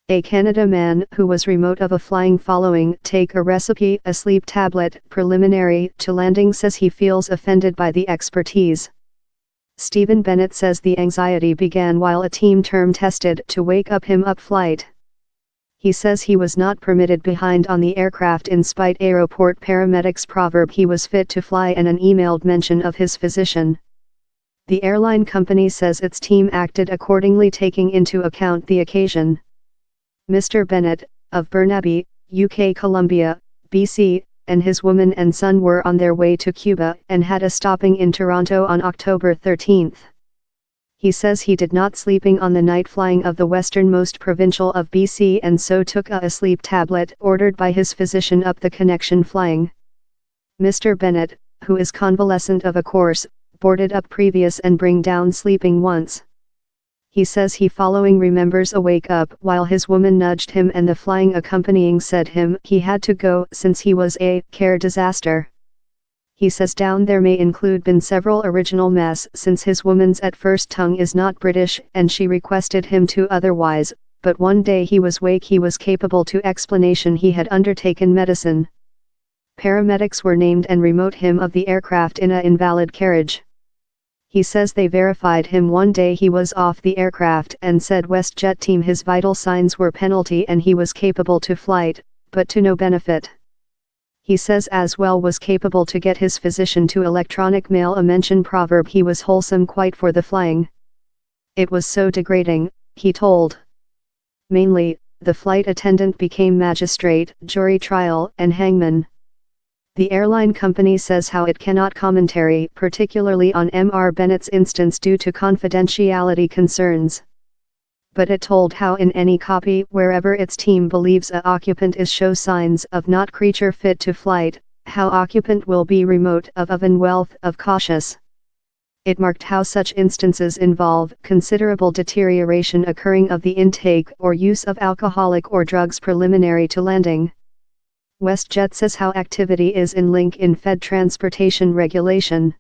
A Canada man who was remote of a flying following take a recipe a sleep tablet preliminary to landing says he feels offended by the expertise. Stephen Bennett says the anxiety began while a team term tested to wake up him up flight. He says he was not permitted behind on the aircraft in spite airport paramedics proverb he was fit to fly and an emailed mention of his physician. The airline company says its team acted accordingly taking into account the occasion. Mr. Bennett, of Burnaby, UK Columbia, BC, and his woman and son were on their way to Cuba and had a stopping in Toronto on October 13. He says he did not sleeping on the night flying of the westernmost provincial of BC and so took a sleep tablet ordered by his physician up the connection flying. Mr. Bennett, who is convalescent of a course, boarded up previous and bring down sleeping once. He says he following remembers a wake up while his woman nudged him and the flying accompanying said him he had to go since he was a care disaster. He says down there may include been several original mess since his woman's at first tongue is not British and she requested him to otherwise, but one day he was wake he was capable to explanation he had undertaken medicine. Paramedics were named and remote him of the aircraft in a invalid carriage. He says they verified him one day he was off the aircraft and said WestJet team his vital signs were penalty and he was capable to flight, but to no benefit. He says as well was capable to get his physician to electronic mail a mention proverb he was wholesome quite for the flying. It was so degrading, he told. Mainly, the flight attendant became magistrate, jury trial and hangman. The airline company says how it cannot commentary particularly on Mr. Bennett's instance due to confidentiality concerns. But it told how in any copy wherever its team believes a occupant is show signs of not creature fit to flight, how occupant will be remote of and wealth of cautious. It marked how such instances involve considerable deterioration occurring of the intake or use of alcoholic or drugs preliminary to landing. WestJet says how activity is in link in Fed transportation regulation.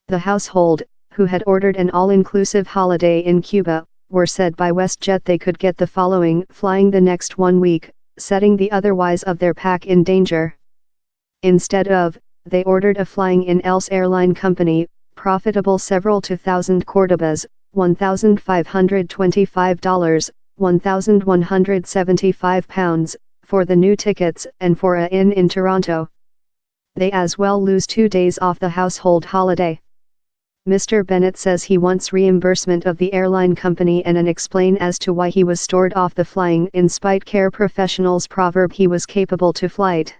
The household, who had ordered an all-inclusive holiday in Cuba, were said by WestJet they could get the following flying the next 1 week, setting the otherwise of their pack in danger. Instead of, they ordered a flying in else airline company, profitable several 2,000 Cordobas, $1,525, £1,175, for the new tickets and for a inn in Toronto. They as well lose 2 days off the household holiday. Mr. Bennett says he wants reimbursement of the airline company and an explain as to why he was stored off the flying in spite care professionals proverb he was capable to flight.